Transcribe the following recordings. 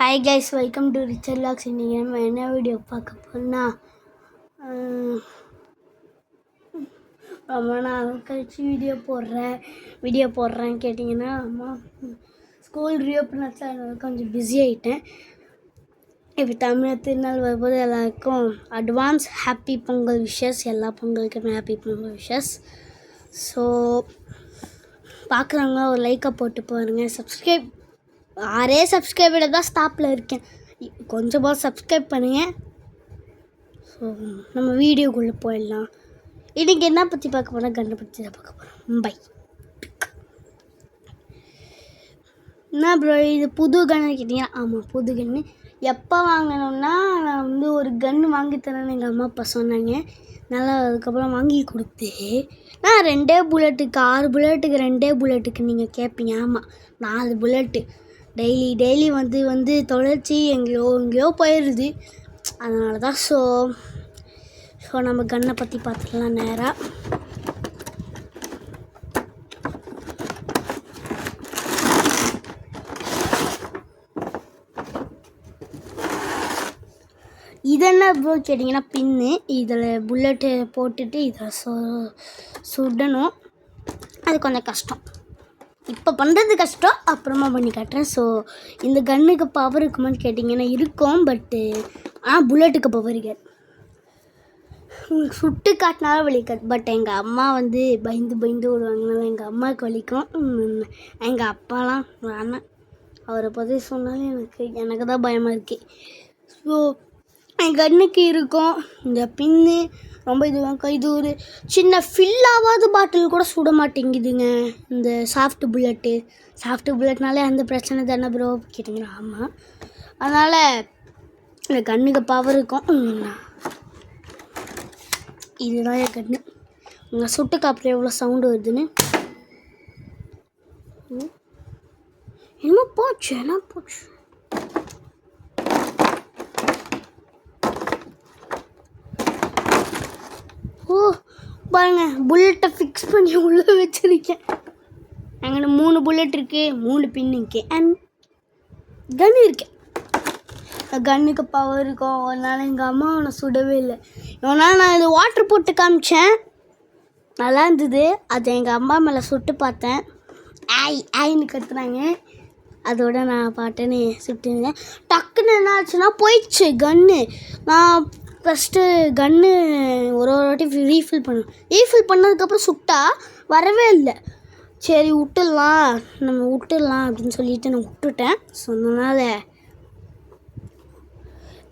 Hi guys, welcome to richer locks. இன்றைக்கி நம்ம என்ன வீடியோ பார்க்க போகிறோம்னா, ரொம்ப நாள் கழிச்சு வீடியோ போடுறேன்னு கேட்டிங்கன்னா, அம்மா ஸ்கூல் ரீஓப்பன் ஆச்சு, அதனால கொஞ்சம் பிஸி ஆகிட்டேன். இப்போ தமிழ் திருநாள் வரும்போது எல்லாருக்கும் அட்வான்ஸ் ஹாப்பி பொங்கல் விஷஸ். எல்லா பொங்கலுக்குமே ஹாப்பி பொங்கல் விஷஸ். ஸோ பார்க்குறவங்க ஒரு லைக்கை போட்டு பாருங்கள். சப்ஸ்கிரைபர் தான் ஸ்டாப்பில் இருக்கேன், கொஞ்சமாக சப்ஸ்கிரைப் பண்ணுங்கள். ஸோ நம்ம வீடியோக்குள்ளே போயிடலாம். இன்றைக்கி என்ன பற்றி பார்க்க போனால் கண்ணை பற்றி தான் பார்க்க போகிறோம். பை. என்ன ப்ரோ இது புது கன்று கேட்டிங்கன்னா, ஆமாம் புது கன்று. எப்போ வாங்கணும்னா, நான் ஒரு கன்று வாங்கித்தரேன்னு எங்கள் அம்மா அப்பா சொன்னாங்க. நல்லா அதுக்கப்புறம் வாங்கி கொடுத்து நான் 2 புல்லட்டுக்கு 6 புல்லட்டுக்கு 2 புல்லட்டுக்கு நீங்கள் கேட்பீங்க. ஆமாம் 4 புல்லட்டு டெய்லி வந்து தொலைச்சி எங்கேயோ போயிடுது. அதனால தான். ஸோ நம்ம கன்னை பற்றி பார்த்துக்கலாம் நேராக. இது என்ன ப்ரோ கேட்டிங்கன்னா, பின்னு. இதில் புல்லட்டு போட்டுட்டு இதில் சுடணும். அது கொஞ்சம் கஷ்டம். இப்போ பண்ணுறது கஷ்டம், அப்புறமா பண்ணி காட்டுறேன். ஸோ இந்த கன்னுக்கு பவர் இருக்குமான்னு கேட்டிங்கன்னா இருக்கும். பட்டு புல்லட்டுக்கு பவர் இருக்காது. சுட்டு காட்டினாலும் வலிக்காது. பட் எங்கள் அம்மா பயந்து விடுவாங்கனால எங்கள் அம்மாவுக்கு வலிக்கும். எங்கள் அப்பாலாம் வேணாம், அவரை பற்றி சொன்னாலும் எனக்கு தான் பயமாக இருக்குது. ஸோ என் கன்னுக்கு இருக்கும் இந்த பின்னு. ரொம்ப இது ஒரு சின்ன ஃபில்லாகாத பாட்டில் கூட சுட மாட்டேங்குதுங்க இந்த சாஃப்ட் புல்லட்னாலே அந்த பிரச்சனை தானே ப்ரோ கேட்டிங்கன்னா, ஆமாம். அதனால் இந்த கன்னுக்கு பவர் இருக்கும். இதுதான் என் கன்று. உங்கள் சுட்டுக்கு அப்புறம் எவ்வளோ சவுண்டு வருதுன்னு என்ன போச்சு. பாருங்க, புல்லட்டை ஃபிக்ஸ் பண்ணி உள்ளே வச்சுருக்கேன். எங்கிட்ட 3 புல்லட் இருக்குது, 3 பின் இருக்குது, அண்ட் கன்று இருக்கு. கன்னுக்கு பவர் இருக்கும். அதனால் எங்கள் அம்மா அவனை சுடவே இல்லை. இவனால் நான் இது வாட்ரு போட்டு காமிச்சேன், நல்லா இருந்தது. அதை எங்கள் அம்மா மேலே சுட்டு பார்த்தேன், ஆயின்னு கத்துனாங்க. அதோட நான் பாட்டேன்னு சுட்டுருந்தேன். டக்குன்னு என்ன ஆச்சுன்னா போயிடுச்சு கன்று. நான் ஃபஸ்ட்டு கன்று ஒரு வாட்டி ரீஃபில் பண்ணதுக்கப்புறம் சுட்டா வரவே இல்லை. சரி விட்டுடலாம் அப்படின்னு சொல்லிட்டு நான் விட்டுட்டேன். ஸோ அதனால்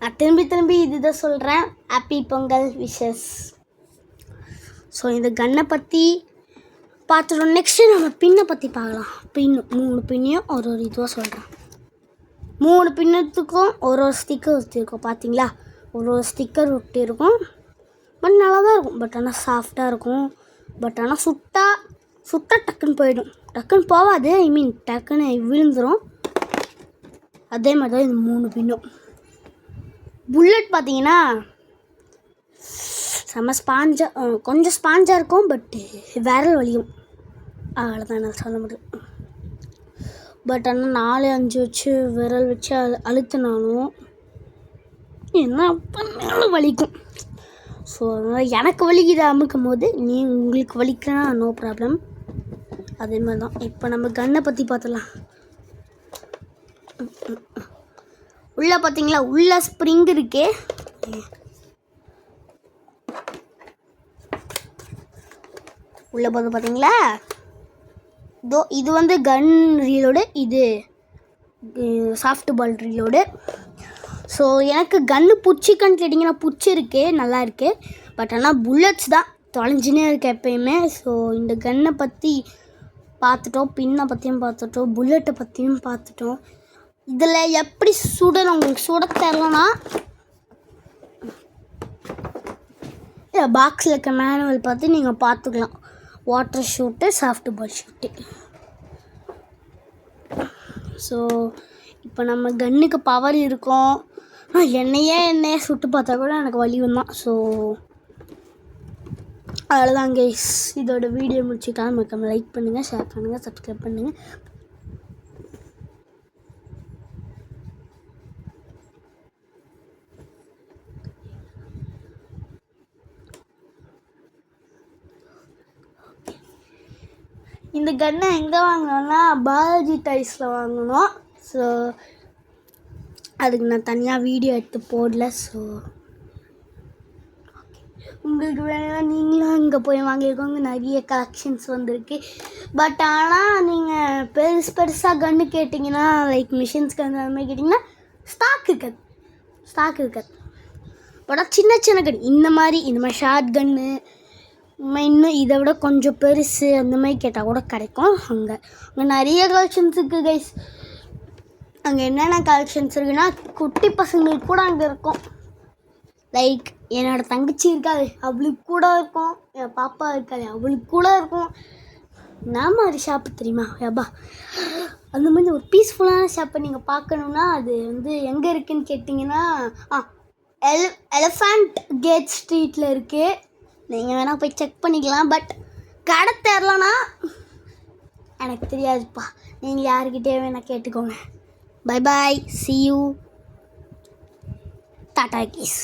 நான் திரும்பி இதுதான் சொல்கிறேன், ஹாப்பி பொங்கல் விஷஸ். ஸோ இந்த கன்னை பற்றி பார்த்துட்டோம். நெக்ஸ்ட்டு நம்ம பின்னை பற்றி பார்க்கலாம். 3 பின்னையும் ஒரு இதுவாக சொல்கிறேன். 3 பின்னத்துக்கும் ஒரு ஸ்டிக்கர் ஒட்டியிருக்கும். பார்த்தீங்களா, ஒரு ஸ்டிக்கர் ஒட்டி இருக்கும். பட் நல்லா தான் இருக்கும். பட் ஆனால் சாஃப்டாக இருக்கும். பட் ஆனால் சுட்டா டக்குன்னு போயிடும். டக்குன்னு போகாது, டக்குன்னு விழுந்துடும். அதே மாதிரி தான் இந்த 3 பின்னும். புல்லட் பார்த்தீங்கன்னா செம்ம கொஞ்சம் ஸ்பாஞ்சாக இருக்கும். பட்டு விரல் வலியும், அவ்வளோதான் நான் சொல்ல முடியும். பட் ஆனால் 4-5 வச்சு விரல் வச்சு அழுத்தினாலும் என்ன பண்ணாலும் வலிக்கும். ஸோ அதனால் எனக்கு வலிக்குது அமுக்கும் போது, உங்களுக்கு வலிக்கனா நோ ப்ராப்ளம். அதே மாதிரி தான். இப்போ நம்ம கன்னை பற்றி பார்த்துலாம். உள்ளே பார்த்தீங்களா, உள்ளே ஸ்ப்ரிங் இருக்கே. உள்ளே பார்த்தீங்களா, இது கன் ரீலோடு, இது சாஃப்ட் பால் ரீலோடு. ஸோ எனக்கு கன்று பிடிச்சிக்கன்னு கேட்டிங்கன்னா பிடிச்சிருக்கு, நல்லா இருக்குது. பட் ஆனால் புல்லட்ஸ் தான் தொலைஞ்சினே இருக்குது எப்பயுமே. ஸோ இந்த கன்னை பற்றி பார்த்துட்டோம், பின்னை பற்றியும் பார்த்துட்டோம், புல்லட்டை பற்றியும் பார்த்துட்டோம். இதில் எப்படி சுடணும் உங்களுக்கு சுட தரலன்னா, பாக்ஸில் இருக்க மேனுவல் பார்த்து நீங்கள் பார்த்துக்கலாம். வாட்டர் ஷூட்டு, சாஃப்ட் பால் ஷூட்டு. ஸோ இப்போ நம்ம கன்னுக்கு பவர் இருக்கும். என்னையே சுட்டு பார்த்தா கூட எனக்கு வலி வந்தான். ஸோ அவ்வளோதான் கைஸ், இதோட வீடியோ முடிச்சுக்கலாம். மறக்காம லைக் பண்ணுங்கள், ஷேர் பண்ணுங்கள், சப்ஸ்கிரைப் பண்ணுங்கள். இந்த கன்னை எங்கே வாங்கினோன்னா பாலாஜி டைஸில் வாங்கினோம். ஸோ அதுக்கு நான் தனியாக வீடியோ எடுத்து போடல. ஸோ உங்களுக்கு வேணும்னா நீங்களும் அங்கே போய் வாங்கியிருக்கோங்க. நிறைய கலெக்ஷன்ஸ் வந்திருக்கு. பட் ஆனால் நீங்கள் பெருசாக கன்று கேட்டிங்கன்னா, லைக் மிஷின்ஸ் கன்று அந்த மாதிரி கேட்டிங்கன்னா ஸ்டாக் இருக்காது. பட் சின்ன கன் இந்த மாதிரி ஷார்ட் கன்று, இன்னும் இதை விட கொஞ்சம் பெருசு அந்த மாதிரி கேட்டால் கூட கிடைக்கும். அங்கே நிறைய கலெக்ஷன்ஸ் இருக்குது கைஸ். அங்கே என்னென்ன கலெக்ஷன்ஸ் இருக்குன்னா, குட்டி பசங்களுக்கு கூட அங்கே இருக்கும். லைக் என்னோடய தங்கச்சி இருக்காது, அவளுக்கு கூட இருக்கும். என் பாப்பா இருக்காது, அவளுக்கு கூட இருக்கும். நான் மாதிரி ஷாப்பு தெரியுமா ஏப்பா, அந்த மாதிரி ஒரு பீஸ்ஃபுல்லான ஷாப்பை நீங்கள் பார்க்கணுன்னா அது எங்கே இருக்குதுன்னு கேட்டிங்கன்னா, எலிஃபண்ட் கேட் ஸ்ட்ரீட்டில் இருக்குது. நீங்கள் வேணால் போய் செக் பண்ணிக்கலாம். பட் கடை தெரிலனா எனக்கு தெரியாதுப்பா, நீங்கள் யாருக்கிட்டே வேணால் கேட்டுக்கோங்க. Bye bye, see you, Tata keys.